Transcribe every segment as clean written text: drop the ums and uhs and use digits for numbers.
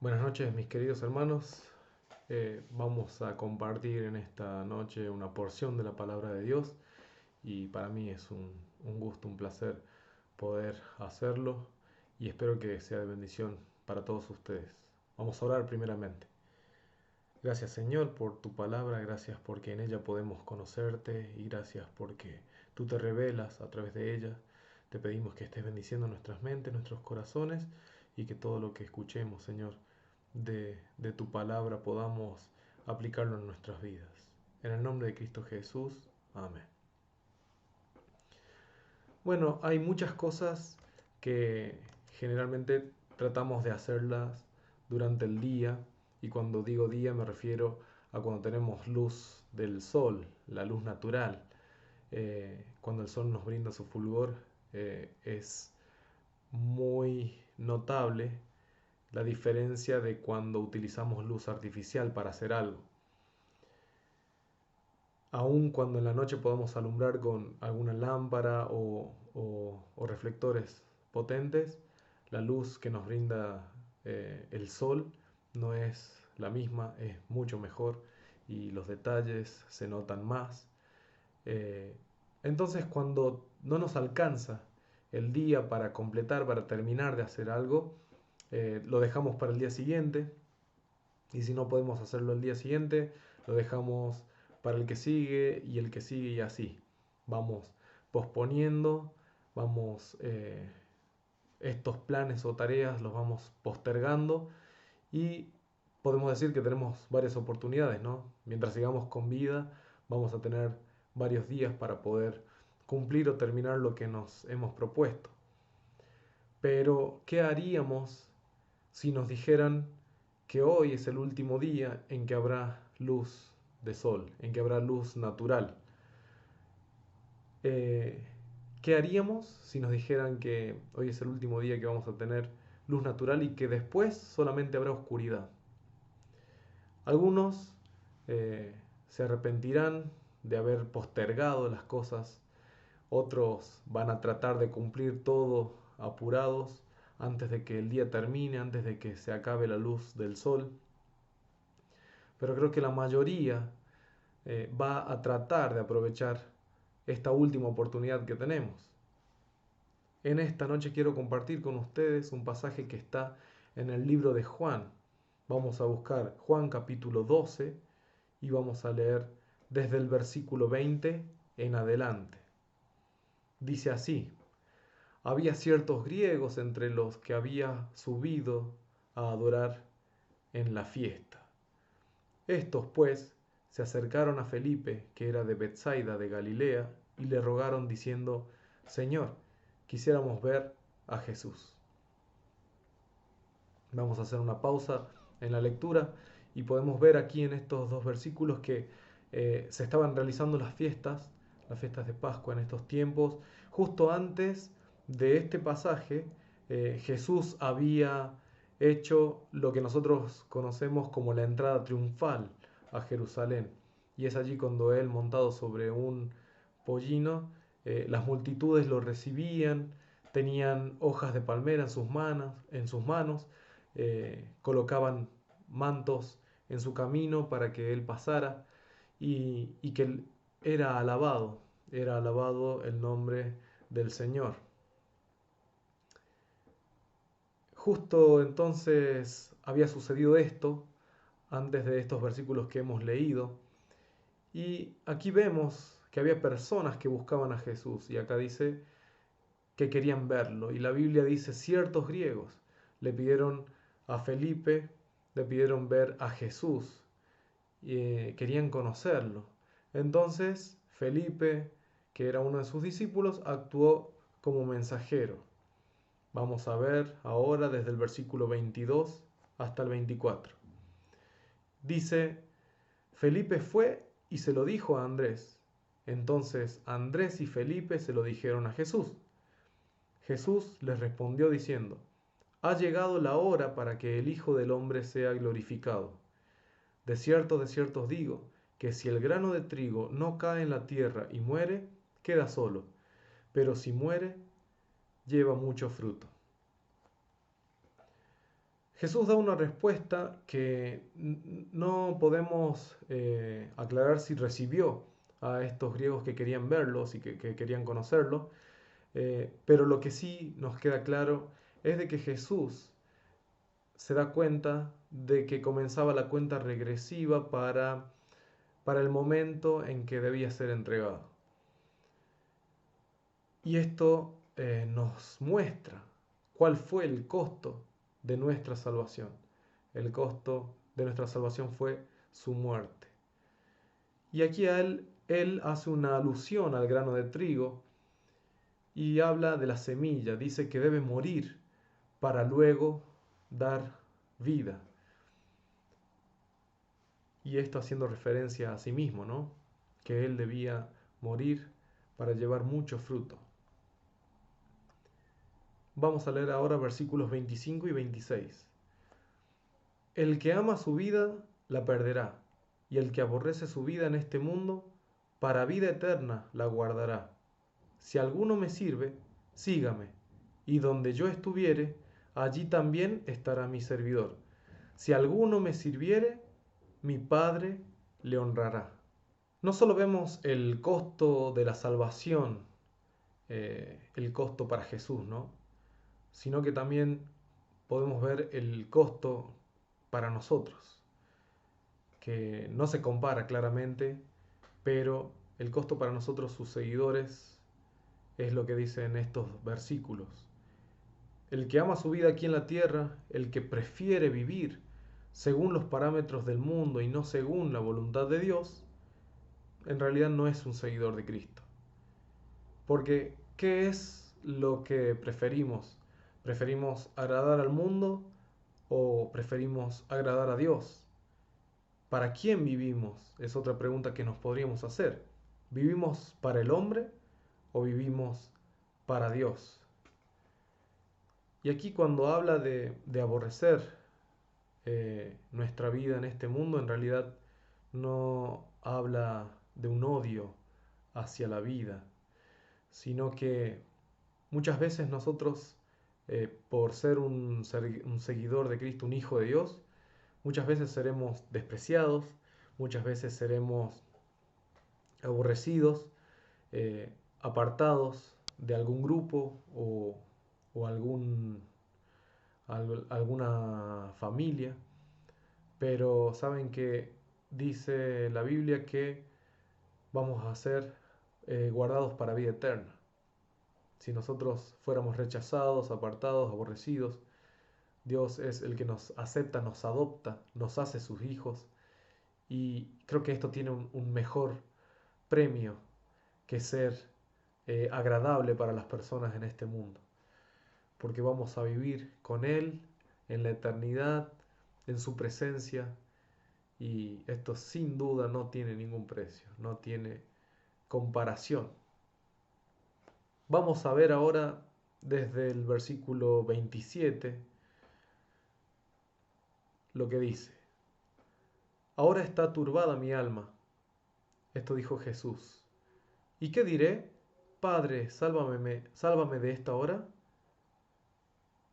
Buenas noches, mis queridos hermanos. Vamos a compartir en esta noche una porción de la palabra de Dios y para mí es un gusto, un placer poder hacerlo y espero que sea de bendición para todos ustedes. Vamos a orar primeramente. Gracias Señor por tu palabra, gracias porque en ella podemos conocerte y gracias porque tú te revelas a través de ella. Te pedimos que estés bendiciendo nuestras mentes, nuestros corazones y que todo lo que escuchemos, Señor, de tu palabra podamos aplicarlo en nuestras vidas. En el nombre de Cristo Jesús, amén. Bueno, hay muchas cosas que generalmente tratamos de hacerlas durante el día y cuando digo día me refiero a cuando tenemos luz del sol, la luz natural. Cuando el sol nos brinda su fulgor es muy notable la diferencia de cuando utilizamos luz artificial para hacer algo. Aun cuando en la noche podamos alumbrar con alguna lámpara o reflectores potentes, la luz que nos brinda el sol no es la misma, es mucho mejor y los detalles se notan más. Eh, entonces cuando no nos alcanza el día para completar, para terminar de hacer algo, lo dejamos para el día siguiente y si no podemos hacerlo el día siguiente, lo dejamos para el que sigue y el que sigue y así. Vamos posponiendo, vamos estos planes o tareas los vamos postergando y podemos decir que tenemos varias oportunidades, ¿no? Mientras sigamos con vida, vamos a tener varios días para poder cumplir o terminar lo que nos hemos propuesto. Pero, ¿qué haríamos si nos dijeran que hoy es el último día en que habrá luz de sol, en que habrá luz natural? Eh, ¿Qué haríamos si nos dijeran que hoy es el último día que vamos a tener luz natural y que después solamente habrá oscuridad? Algunos se arrepentirán de haber postergado las cosas, otros van a tratar de cumplir todo apurados antes de que el día termine, antes de que se acabe la luz del sol. Pero creo que la mayoría va a tratar de aprovechar esta última oportunidad que tenemos. En esta noche quiero compartir con ustedes un pasaje que está en el libro de Juan. Vamos a buscar Juan capítulo 12 y vamos a leer desde el versículo 20 en adelante. Dice así: había ciertos griegos entre los que había subido a adorar en la fiesta. Estos, pues, se acercaron a Felipe, que era de Bethsaida de Galilea, y le rogaron diciendo: Señor, quisiéramos ver a Jesús. Vamos a hacer una pausa en la lectura y podemos ver aquí en estos dos versículos que se estaban realizando las fiestas de Pascua en estos tiempos. Justo antes de este pasaje, Jesús había hecho lo que nosotros conocemos como la entrada triunfal a Jerusalén. Y es allí cuando él, montado sobre un pollino, las multitudes lo recibían, tenían hojas de palmera en sus manos, colocaban mantos en su camino para que él pasara y que era alabado el nombre del Señor. Justo entonces había sucedido esto, antes de estos versículos que hemos leído, y aquí vemos que había personas que buscaban a Jesús, y acá dice que querían verlo, y la Biblia dice ciertos griegos le pidieron a Felipe, le pidieron ver a Jesús, y querían conocerlo. Entonces Felipe, que era uno de sus discípulos, actuó como mensajero. Vamos a ver ahora desde el versículo 22 hasta el 24. Dice: Felipe fue y se lo dijo a Andrés. Entonces Andrés y Felipe se lo dijeron a Jesús. Jesús les respondió diciendo: ha llegado la hora para que el Hijo del Hombre sea glorificado. De cierto os digo, que si el grano de trigo no cae en la tierra y muere, queda solo, pero si muere, lleva mucho fruto. Jesús da una respuesta que no podemos aclarar si recibió a estos griegos que querían verlos y que querían conocerlo, pero lo que sí nos queda claro es de que Jesús se da cuenta de que comenzaba la cuenta regresiva para el momento en que debía ser entregado. Y esto nos muestra cuál fue el costo de nuestra salvación. El costo de nuestra salvación fue su muerte. Y aquí él hace una alusión al grano de trigo y habla de la semilla. Dice que debe morir para luego dar vida. Y esto haciendo referencia a sí mismo, ¿no? Que él debía morir para llevar mucho fruto. Vamos a leer ahora versículos 25 y 26. El que ama su vida, la perderá, y el que aborrece su vida en este mundo, para vida eterna la guardará. Si alguno me sirve, sígame, y donde yo estuviere, allí también estará mi servidor. Si alguno me sirviere, mi Padre le honrará. No solo vemos el costo de la salvación, el costo para Jesús, ¿no? Sino que también podemos ver el costo para nosotros, que no se compara claramente, pero el costo para nosotros, sus seguidores, es lo que dice en estos versículos. El que ama su vida aquí en la tierra, el que prefiere vivir según los parámetros del mundo y no según la voluntad de Dios, en realidad no es un seguidor de Cristo. Porque, ¿qué es lo que preferimos? ¿Preferimos agradar al mundo o preferimos agradar a Dios? ¿Para quién vivimos? Es otra pregunta que nos podríamos hacer. ¿Vivimos para el hombre o vivimos para Dios? Y aquí cuando habla de aborrecer nuestra vida en este mundo, en realidad no habla de un odio hacia la vida, sino que muchas veces nosotros, por ser un seguidor de Cristo, un hijo de Dios, muchas veces seremos despreciados, muchas veces seremos aborrecidos, apartados de algún grupo o alguna familia, pero saben que dice la Biblia que vamos a ser guardados para vida eterna. Si nosotros fuéramos rechazados, apartados, aborrecidos, Dios es el que nos acepta, nos adopta, nos hace sus hijos. Y creo que esto tiene un mejor premio que ser agradable para las personas en este mundo. Porque vamos a vivir con Él en la eternidad, en su presencia. Y esto sin duda no tiene ningún precio, no tiene comparación. Vamos a ver ahora desde el versículo 27 lo que dice. Ahora está turbada mi alma. Esto dijo Jesús. ¿Y qué diré? Padre, sálvame de esta hora.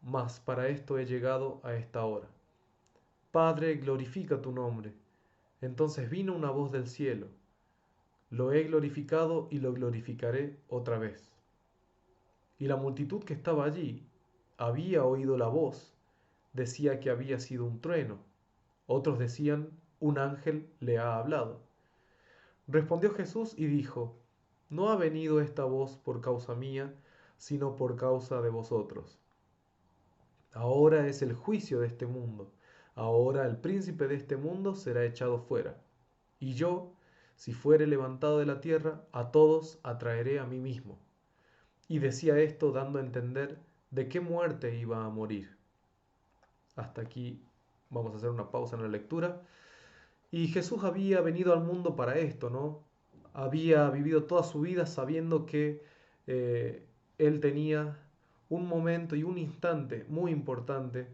Mas para esto he llegado a esta hora. Padre, glorifica tu nombre. Entonces vino una voz del cielo. Lo he glorificado y lo glorificaré otra vez. Y la multitud que estaba allí había oído la voz. Decía que había sido un trueno. Otros decían, un ángel le ha hablado. Respondió Jesús y dijo, no ha venido esta voz por causa mía, sino por causa de vosotros. Ahora es el juicio de este mundo. Ahora el príncipe de este mundo será echado fuera. Y yo, si fuere levantado de la tierra, a todos atraeré a mí mismo. Y decía esto dando a entender de qué muerte iba a morir. Hasta aquí vamos a hacer una pausa en la lectura. Y Jesús había venido al mundo para esto, ¿no? Había vivido toda su vida sabiendo que Él tenía un momento y un instante muy importante,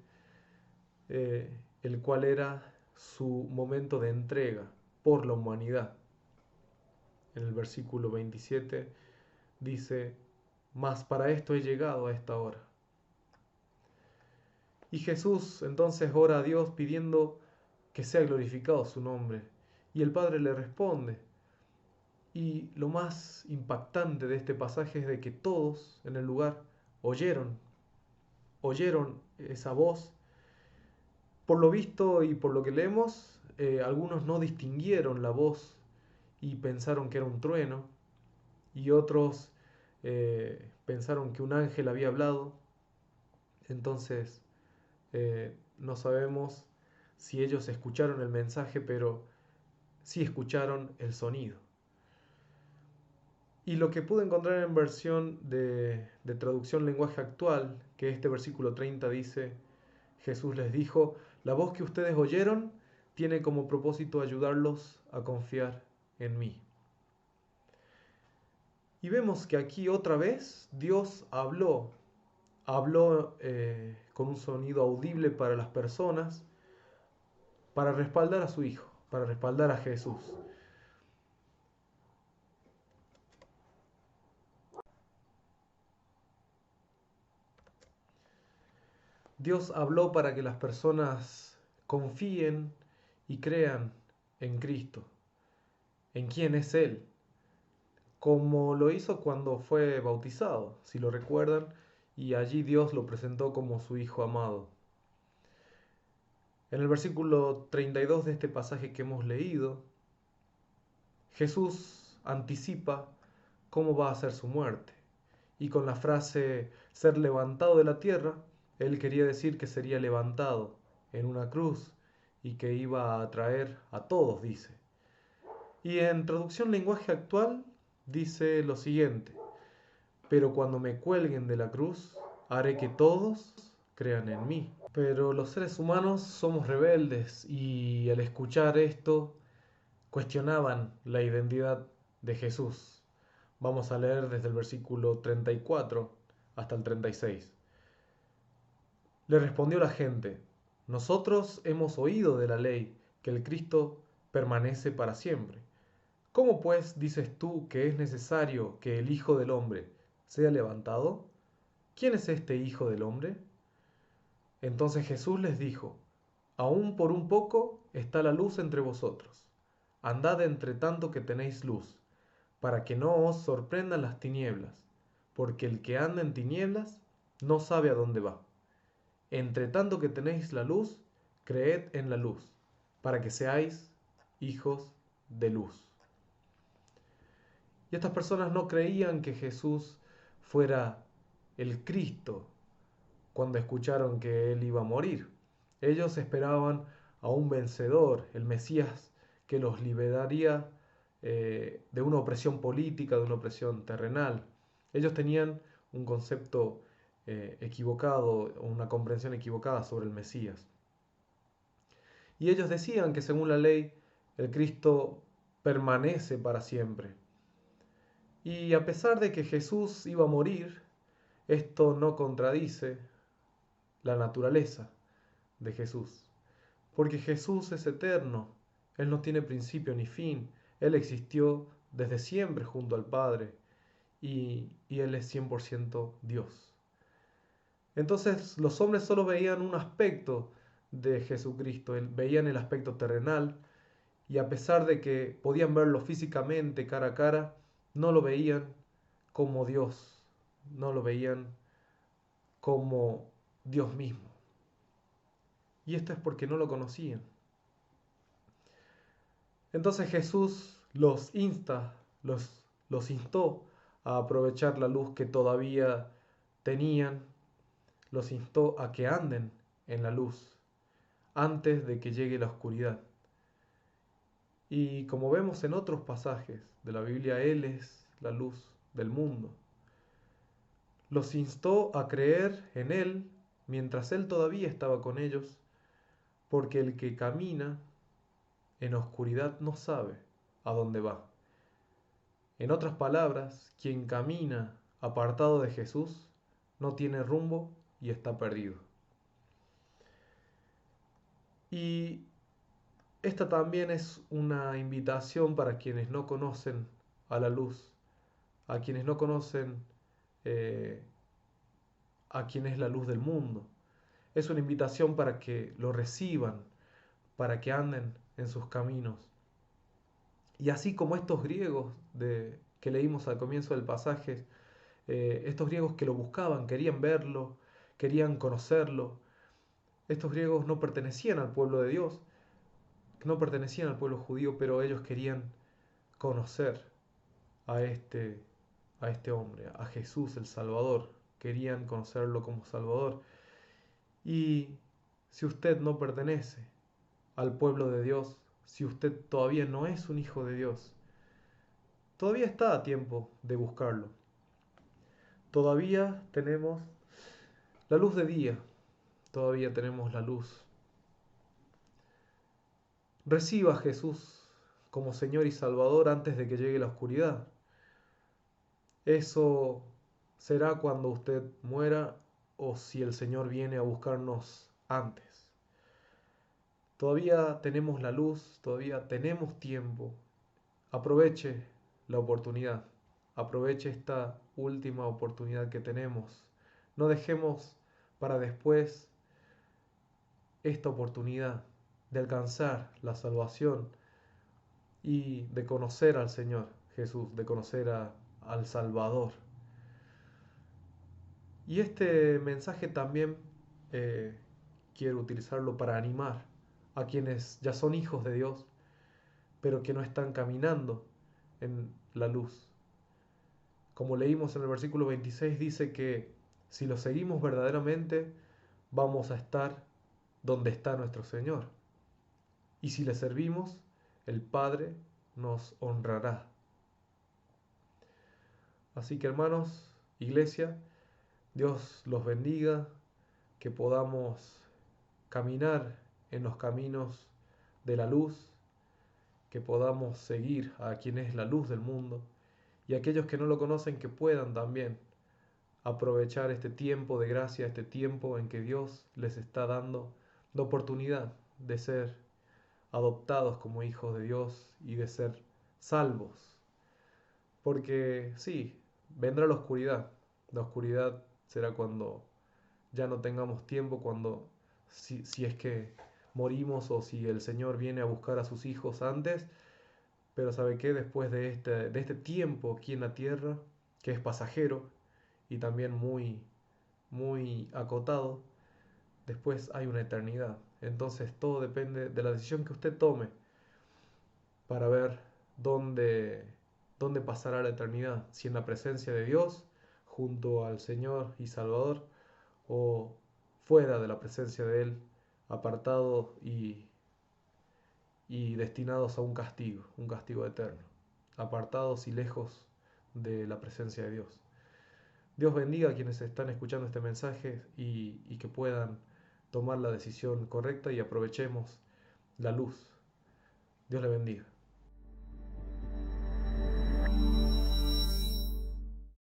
el cual era su momento de entrega por la humanidad. En el versículo 27 dice, mas para esto he llegado a esta hora. Y Jesús entonces ora a Dios pidiendo que sea glorificado su nombre. Y el Padre le responde. Y lo más impactante de este pasaje es de que todos en el lugar oyeron esa voz. Por lo visto y por lo que leemos, algunos no distinguieron la voz y pensaron que era un trueno, y otros pensaron que un ángel había hablado. Entonces, no sabemos si ellos escucharon el mensaje, pero sí escucharon el sonido. Y lo que pude encontrar en versión de traducción lenguaje actual, que este versículo 30 dice, Jesús les dijo, la voz que ustedes oyeron tiene como propósito ayudarlos a confiar en mí. Y vemos que aquí otra vez Dios habló con un sonido audible para las personas, para respaldar a su Hijo, para respaldar a Jesús. Dios habló para que las personas confíen y crean en Cristo, en quién es Él, como lo hizo cuando fue bautizado, si lo recuerdan, y allí Dios lo presentó como su Hijo amado. En el versículo 32 de este pasaje que hemos leído, Jesús anticipa cómo va a ser su muerte. Y con la frase ser levantado de la tierra, él quería decir que sería levantado en una cruz y que iba a traer a todos, dice. Y en traducción lenguaje actual dice lo siguiente, pero cuando me cuelguen de la cruz, haré que todos crean en mí. Pero los seres humanos somos rebeldes y al escuchar esto cuestionaban la identidad de Jesús. Vamos a leer desde el versículo 34 hasta el 36. Le respondió la gente, nosotros hemos oído de la ley que el Cristo permanece para siempre. ¿Cómo pues dices tú que es necesario que el Hijo del Hombre sea levantado? ¿Quién es este Hijo del Hombre? Entonces Jesús les dijo, aún por un poco está la luz entre vosotros. Andad entre tanto que tenéis luz, para que no os sorprendan las tinieblas, porque el que anda en tinieblas no sabe a dónde va. Entre tanto que tenéis la luz, creed en la luz, para que seáis hijos de luz. Y estas personas no creían que Jesús fuera el Cristo cuando escucharon que él iba a morir. Ellos esperaban a un vencedor, el Mesías, que los liberaría de una opresión política, de una opresión terrenal. Ellos tenían un concepto equivocado, una comprensión equivocada sobre el Mesías. Y ellos decían que según la ley, el Cristo permanece para siempre. Y a pesar de que Jesús iba a morir, esto no contradice la naturaleza de Jesús. Porque Jesús es eterno, Él no tiene principio ni fin, Él existió desde siempre junto al Padre y Él es 100% Dios. Entonces los hombres solo veían un aspecto de Jesucristo, veían el aspecto terrenal y a pesar de que podían verlo físicamente cara a cara, no lo veían como Dios, no lo veían como Dios mismo. Y esto es porque no lo conocían. Entonces Jesús los instó a aprovechar la luz que todavía tenían, los instó a que anden en la luz antes de que llegue la oscuridad. Y como vemos en otros pasajes de la Biblia, Él es la luz del mundo. Los instó a creer en Él mientras Él todavía estaba con ellos, porque el que camina en oscuridad no sabe a dónde va. En otras palabras, quien camina apartado de Jesús no tiene rumbo y está perdido. Y esta también es una invitación para quienes no conocen a la luz, a quienes no conocen a quien es la luz del mundo. Es una invitación para que lo reciban, para que anden en sus caminos. Y así como estos griegos que leímos al comienzo del pasaje, estos griegos que lo buscaban, querían verlo, querían conocerlo, estos griegos no pertenecían al pueblo de Dios, no pertenecían al pueblo judío, pero ellos querían conocer a este, a este hombre, a Jesús el Salvador, querían conocerlo como Salvador. Y si usted no pertenece al pueblo de Dios, si usted todavía no es un hijo de Dios, todavía está a tiempo de buscarlo. Todavía tenemos la luz de día, todavía tenemos la luz. Reciba a Jesús como Señor y Salvador antes de que llegue la oscuridad. Eso será cuando usted muera o si el Señor viene a buscarnos antes. Todavía tenemos la luz, todavía tenemos tiempo. Aproveche la oportunidad, aproveche esta última oportunidad que tenemos. No dejemos para después esta oportunidad de alcanzar la salvación y de conocer al Señor Jesús, de conocer al Salvador. Y este mensaje también quiero utilizarlo para animar a quienes ya son hijos de Dios, pero que no están caminando en la luz. Como leímos en el versículo 26, dice que si lo seguimos verdaderamente, vamos a estar donde está nuestro Señor. Y si le servimos, el Padre nos honrará. Así que hermanos, iglesia, Dios los bendiga, que podamos caminar en los caminos de la luz, que podamos seguir a quien es la luz del mundo, y aquellos que no lo conocen que puedan también aprovechar este tiempo de gracia, este tiempo en que Dios les está dando la oportunidad de ser adoptados como hijos de Dios y de ser salvos. Porque sí, vendrá la oscuridad será cuando ya no tengamos tiempo, cuando si es que morimos o si el Señor viene a buscar a sus hijos antes, pero ¿sabe qué? Después de este tiempo aquí en la tierra, que es pasajero y también muy, muy acotado, después hay una eternidad. Entonces todo depende de la decisión que usted tome para ver dónde pasará la eternidad, si en la presencia de Dios, junto al Señor y Salvador, o fuera de la presencia de Él, apartados y destinados a un castigo eterno, apartados y lejos de la presencia de Dios. Dios bendiga a quienes están escuchando este mensaje y que puedan tomar la decisión correcta y aprovechemos la luz. Dios le bendiga.